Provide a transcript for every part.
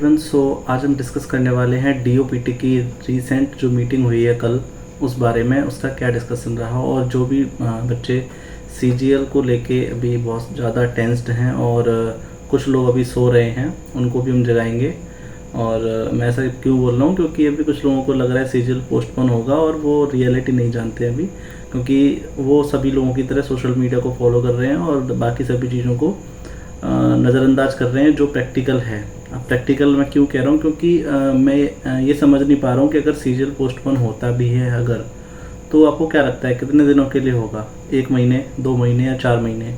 सो आज हम डिस्कस करने वाले हैं डीओपीटी की रिसेंट जो मीटिंग हुई है कल, उस बारे में उसका क्या डिस्कशन रहा और जो भी बच्चे सीजीएल को लेके अभी बहुत ज़्यादा टेंस्ड हैं और कुछ लोग अभी सो रहे हैं उनको भी हम जगाएंगे। और मैं ऐसा क्यों बोल रहा हूँ क्योंकि अभी कुछ लोगों को लग रहा है सीजीएल पोस्टपोन होगा और वो रियलिटी नहीं जानते अभी, क्योंकि वो सभी लोगों की तरह सोशल मीडिया को फॉलो कर रहे हैं और बाकी सभी चीज़ों को नज़रअंदाज कर रहे हैं जो प्रैक्टिकल है। अब प्रैक्टिकल मैं क्यों कह रहा हूँ क्योंकि मैं ये समझ नहीं पा रहा हूँ कि अगर सीरियल पोस्टपोन होता भी है अगर, तो आपको क्या लगता है कितने दिनों के लिए होगा? 1 महीने, 2 महीने या 4 महीने?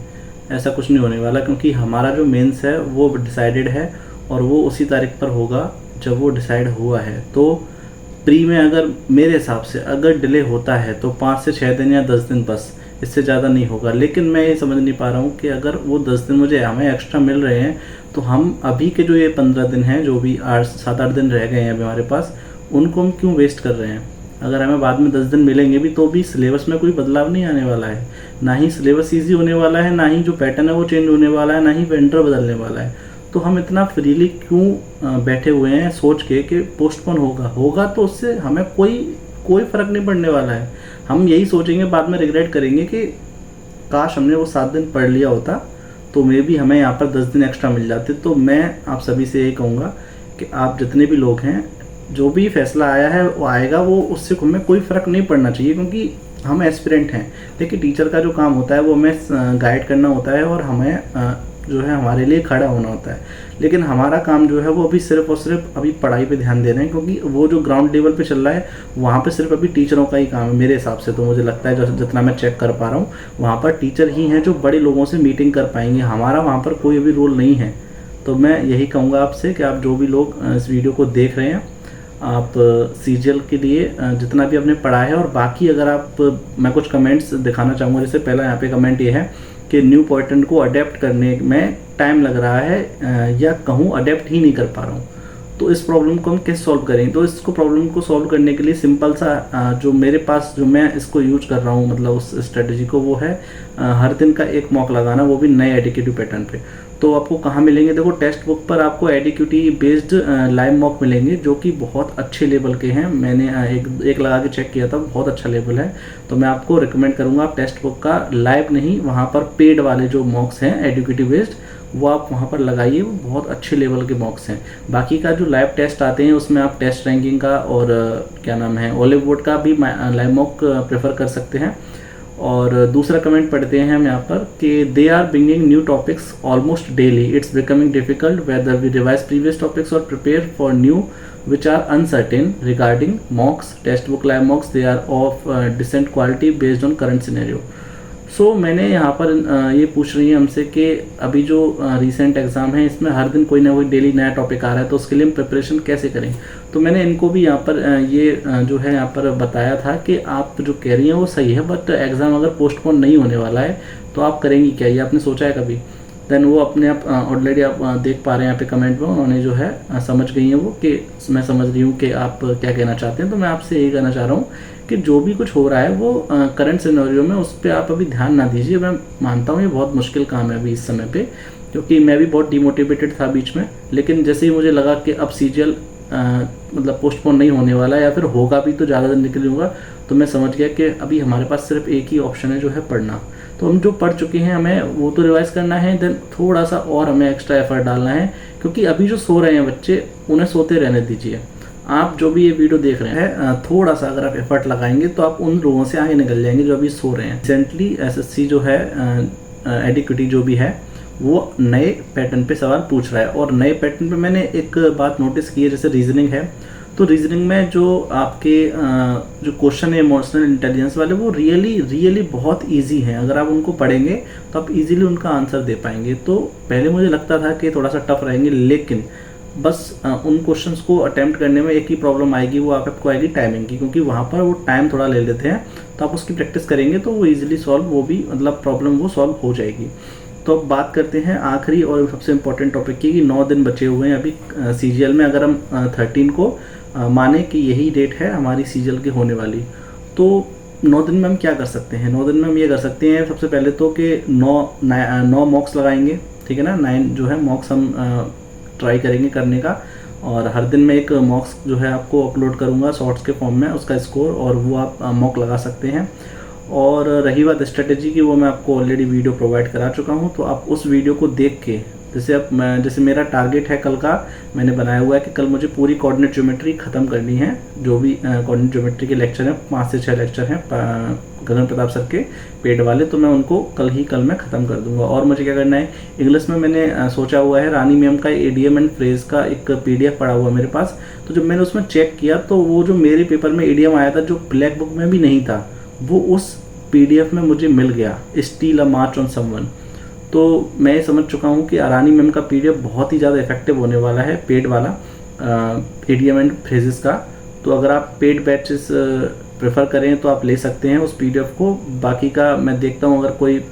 ऐसा कुछ नहीं होने वाला, क्योंकि हमारा जो मेंस है वो डिसाइडेड है और वो उसी तारीख पर होगा जब वो डिसाइड हुआ है। तो प्री में अगर मेरे हिसाब से अगर डिले होता है तो 5 से 6 दिन या 10 दिन, बस इससे ज़्यादा नहीं होगा। लेकिन मैं ये समझ नहीं पा रहा हूँ कि अगर वो 10 दिन हमें एक्स्ट्रा मिल रहे हैं तो हम अभी के जो ये 15 दिन हैं, जो भी 7-8 दिन रह गए हैं अभी हमारे पास, उनको हम क्यों वेस्ट कर रहे हैं? अगर हमें बाद में 10 दिन मिलेंगे भी तो भी सिलेबस में कोई बदलाव नहीं आने वाला है, ना ही सिलेबस ईजी होने वाला है, ना ही जो पैटर्न है वो चेंज होने वाला है, ना ही वेंडर बदलने वाला है। तो हम इतना फ्रीली क्यों बैठे हुए हैं सोच के कि पोस्टपोन होगा तो उससे हमें कोई फ़र्क नहीं पड़ने वाला है। हम यही सोचेंगे, बाद में रिग्रेट करेंगे कि काश हमने वो 7 दिन पढ़ लिया होता तो मे भी हमें यहाँ पर 10 दिन एक्स्ट्रा मिल जाते। तो मैं आप सभी से यही कहूँगा कि आप जितने भी लोग हैं, जो भी फैसला आया है वो आएगा, वो उससे हमें कोई फ़र्क नहीं पड़ना चाहिए, क्योंकि हम एस्पिरेंट हैं। देखिए, टीचर का जो काम होता है वो हमें गाइड करना होता है और हमें जो है हमारे लिए खड़ा होना होता है। लेकिन हमारा काम जो है वो अभी सिर्फ और सिर्फ अभी पढ़ाई पे ध्यान दे रहे हैं, क्योंकि वो जो ग्राउंड लेवल पे चल रहा है वहाँ पे सिर्फ अभी टीचरों का ही काम है मेरे हिसाब से। तो मुझे लगता है जितना मैं चेक कर पा रहा हूँ वहाँ पर टीचर ही हैं जो बड़े लोगों से मीटिंग कर पाएंगे, हमारा वहाँ पर कोई अभी रोल नहीं है। तो मैं यही कहूँगा आपसे कि आप जो भी लोग इस वीडियो को देख रहे हैं, आप सीजीएल के लिए जितना भी आपने पढ़ा है, और बाकी अगर आप, मैं कुछ कमेंट्स दिखाना चाहूँगा। जैसे पहला यहाँ पे कमेंट ये है कि न्यू पैटर्न को अडेप्ट करने में टाइम लग रहा है या कहूँ अडेप्ट ही नहीं कर पा रहा हूँ, तो इस प्रॉब्लम को हम कैसे सॉल्व करें? तो इसको प्रॉब्लम को सॉल्व करने के लिए सिंपल सा जो मेरे पास, जो मैं इसको यूज कर रहा हूँ, मतलब उस स्ट्रेटजी को, वो है हर दिन का एक मॉक लगाना, वो भी नए एडिकेटिव पैटर्न पे। तो आपको कहाँ मिलेंगे? देखो, टेक्स्ट बुक पर आपको एडिक्यूटी बेस्ड लाइव मॉक मिलेंगे जो कि बहुत अच्छे लेवल के हैं। मैंने एक लगा के चेक किया था, बहुत अच्छा लेवल है। तो मैं आपको रिकमेंड करूँगा आप टेक्स्ट बुक का लाइव नहीं, वहाँ पर पेड वाले जो मॉक्स हैं एडिक्यूटी बेस्ड, वो आप वहाँ पर लगाइए, वो बहुत अच्छे लेवल के मॉक्स हैं। बाकी का जो लाइव टेस्ट आते हैं उसमें आप टेस्ट रैंकिंग का और क्या नाम है, ओलिव बोर्ड का भी लाइव मॉक प्रेफर कर सकते हैं। और दूसरा कमेंट पढ़ते हैं हम यहाँ पर कि they are bringing new topics almost daily, it's becoming difficult whether we revise previous topics और prepare for new which are uncertain regarding mocks, textbook live mocks, they are of decent quality based on current scenario। सो मैंने यहाँ पर ये पूछ रही है हमसे कि अभी जो रीसेंट एग्ज़ाम है इसमें हर दिन कोई ना कोई डेली नया टॉपिक आ रहा है, तो उसके लिए हम प्रिपरेशन कैसे करें? तो मैंने इनको भी यहाँ पर ये जो है यहाँ पर बताया था कि आप जो कह रही हैं वो सही है, बट एग्ज़ाम अगर पोस्टपोन नहीं होने वाला है तो आप करेंगी क्या? ये आपने सोचा है कभी? देन वो अपने आप ऑलरेडी आप देख पा रहे हैं यहाँ पे कमेंट में, उन्होंने जो है समझ गई हैं वो कि मैं समझ रही हूँ कि आप क्या कहना चाहते हैं। तो मैं आपसे यही कहना चाह रहा हूँ कि जो भी कुछ हो रहा है वो करंट सिनेरियो में उस पर आप अभी ध्यान ना दीजिए। मैं मानता हूँ ये बहुत मुश्किल काम है अभी इस समय पे, क्योंकि मैं भी बहुत डिमोटिवेटेड था बीच में। लेकिन जैसे ही मुझे लगा कि अब सीजीएल मतलब पोस्टपोन नहीं होने वाला है, या फिर होगा भी तो ज़्यादा दिन निकल होगा, तो मैं समझ गया कि अभी हमारे पास सिर्फ एक ही ऑप्शन है जो है पढ़ना। तो हम जो पढ़ चुके हैं हमें वो तो रिवाइज करना है, देन थोड़ा सा और हमें एक्स्ट्रा एफर्ट डालना है, क्योंकि अभी जो सो रहे हैं बच्चे उन्हें सोते रहने दीजिए। आप जो भी ये वीडियो देख रहे हैं, थोड़ा सा अगर आप एफर्ट लगाएंगे तो आप उन लोगों से आगे निकल जाएंगे जो अभी सो रहे हैं। रिसेंटली एसएससी जो है एडिक्विटी जो भी है वो नए पैटर्न पे सवाल पूछ रहा है, और नए पैटर्न पे मैंने एक बात नोटिस की है, जैसे रीजनिंग है, तो रीजनिंग में जो आपके जो क्वेश्चन है इमोशनल इंटेलिजेंस वाले, वो रियली बहुत इजी हैं। अगर आप उनको पढ़ेंगे तो आप इजीली उनका आंसर दे पाएंगे। तो पहले मुझे लगता था कि थोड़ा सा टफ रहेंगे, लेकिन बस उन क्वेश्चंस को अटेम्प्ट करने में एक ही प्रॉब्लम आएगी, वो आपको आएगी टाइमिंग की, क्योंकि वहाँ पर वो टाइम थोड़ा ले लेते हैं। तो आप उसकी प्रैक्टिस करेंगे तो वो ईजिली सॉल्व, वो भी मतलब प्रॉब्लम वो सॉल्व हो जाएगी। तो अब बात करते हैं आखिरी और सबसे इम्पोर्टेंट टॉपिक की, कि 9 दिन बचे हुए हैं अभी सीजीएल में। अगर हम 13 को माने कि यही डेट है हमारी सीजीएल की होने वाली, तो 9 दिन में हम क्या कर सकते हैं? 9 दिन में हम ये कर सकते हैं सबसे पहले तो कि 9 मॉक्स लगाएंगे, ठीक है ना। 9 जो है मॉक्स हम ट्राई करेंगे करने का। और हर दिन मैं एक मॉक्स जो है आपको अपलोड करूँगा शॉर्ट्स के फॉर्म में, उसका स्कोर, और वो आप मॉक लगा सकते हैं। और रही बात स्ट्रेटेजी की, वो मैं आपको ऑलरेडी वीडियो प्रोवाइड करा चुका हूँ, तो आप उस वीडियो को देख के, जैसे मेरा टारगेट है कल का, मैंने बनाया हुआ है कि कल मुझे पूरी कोऑर्डिनेट ज्योमेट्री ख़त्म करनी है। जो भी कोऑर्डिनेट ज्योमेट्री के लेक्चर हैं, 5 से 6 लेक्चर हैं गगन प्रताप सर के पेड वाले, तो मैं उनको कल मैं ख़त्म कर दूंगा। और मुझे क्या करना है, इंग्लिश में मैंने सोचा हुआ है, रानी मैम का एडीएम एंड फ्रेज का एक PDF पड़ा हुआ है मेरे पास। तो जब मैंने उसमें चेक किया तो वो जो मेरे पेपर में एडीएम आया था, जो ब्लैक बुक में भी नहीं था, वो उस PDF में मुझे मिल गया, steel a march on someone. तो मैं समझ चुका हूँ कि रानी मैम का PDF बहुत ही ज़्यादा इफेक्टिव होने वाला है, पेड वाला एडीएम एंड फ्रेजेस का। तो अगर आप पेड बैचेस प्रेफर करें तो आप ले सकते हैं उस PDF को। बाकी का मैं देखता हूँ, अगर कोई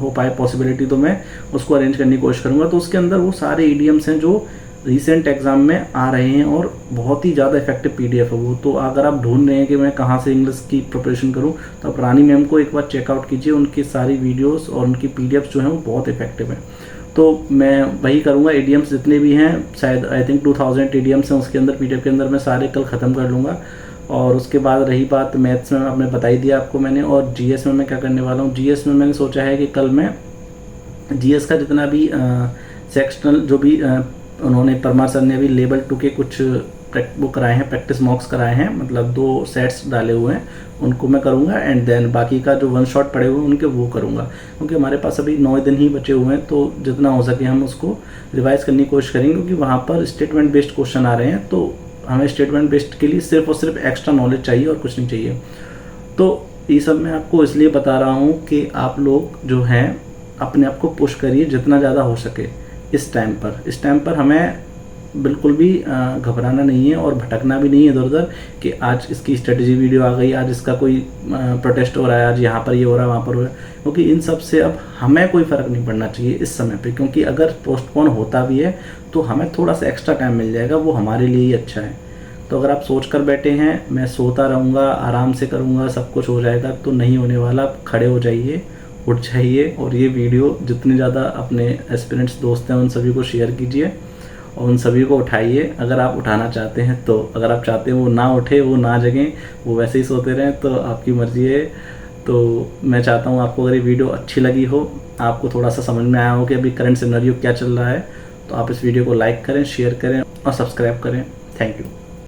हो पाए पॉसिबिलिटी तो मैं उसको अरेंज करने की कोशिश करूँगा। तो उसके अंदर वो सारे ईडीएम्स हैं जो रिसेंट एग्जाम में आ रहे हैं, और बहुत ही ज़्यादा इफेक्टिव PDF है वो। तो अगर आप ढूंढ रहे हैं कि मैं कहाँ से इंग्लिश की प्रिपरेशन करूँ, तो आप रानी मैम को एक बार चेकआउट कीजिए, उनकी सारी वीडियोस और उनकी PDFs जो हैं वो बहुत इफेक्टिव हैं। तो मैं वही करूँगा, एडीएम्स जितने भी हैं, शायद आई थिंक 2000 एडीएम्स हैं उसके अंदर, PDF के अंदर, मैं सारे कल ख़त्म कर लूँगा। और उसके बाद रही बात मैथ्स में, आपने बता ही दिया आपको मैंने। और GS में मैं क्या करने वाला हूँ, GS में मैंने सोचा है कि कल मैं GS का जितना भी सेक्शनल जो भी उन्होंने परमार सर ने अभी लेवल 2 के कुछ वो कराए हैं, प्रैक्टिस मॉक्स कराए हैं, मतलब 2 सेट्स डाले हुए हैं, उनको मैं करूँगा। एंड देन बाकी का जो 1 शॉट पड़े हुए हैं उनके वो करूँगा, क्योंकि हमारे पास अभी 9 दिन ही बचे हुए हैं। तो जितना हो सके हम उसको रिवाइज़ करने की कोशिश करेंगे, क्योंकि वहाँ पर स्टेटमेंट बेस्ड क्वेश्चन आ रहे हैं। तो हमें स्टेटमेंट बेस्ड के लिए सिर्फ और सिर्फ एक्स्ट्रा नॉलेज चाहिए और कुछ नहीं चाहिए। तो ये सब मैं आपको इसलिए बता रहा हूँ कि आप लोग जो हैं अपने आप को पुश करिए जितना ज़्यादा हो सके इस टाइम पर हमें बिल्कुल भी घबराना नहीं है और भटकना भी नहीं है इधर उधर कि आज इसकी स्ट्रेटजी वीडियो आ गई, आज इसका कोई प्रोटेस्ट हो रहा है, आज यहाँ पर ये हो रहा है, वहाँ पर हो रहा है। क्योंकि इन सब से अब हमें कोई फ़र्क नहीं पड़ना चाहिए इस समय पे, क्योंकि अगर पोस्टपोन होता भी है तो हमें थोड़ा सा एक्स्ट्रा टाइम मिल जाएगा, वो हमारे लिए ही अच्छा है। तो अगर आप सोच कर बैठे हैं मैं सोता रहूँगा, आराम से करूँगा, सब कुछ हो जाएगा, तो नहीं होने वाला। आप खड़े हो जाइए, उठ जाइए, और ये वीडियो जितने ज़्यादा अपने एस्पिरेंट्स दोस्त हैं उन सभी को शेयर कीजिए और उन सभी को उठाइए, अगर आप उठाना चाहते हैं तो। अगर आप चाहते हैं वो ना उठे, वो ना जगें, वो वैसे ही सोते रहें, तो आपकी मर्ज़ी है। तो मैं चाहता हूँ आपको अगर ये वीडियो अच्छी लगी हो, आपको थोड़ा सा समझ में आया हो कि अभी करंट सिनेरियो क्या चल रहा है, तो आप इस वीडियो को लाइक करें, शेयर करें और सब्सक्राइब करें। Thank you.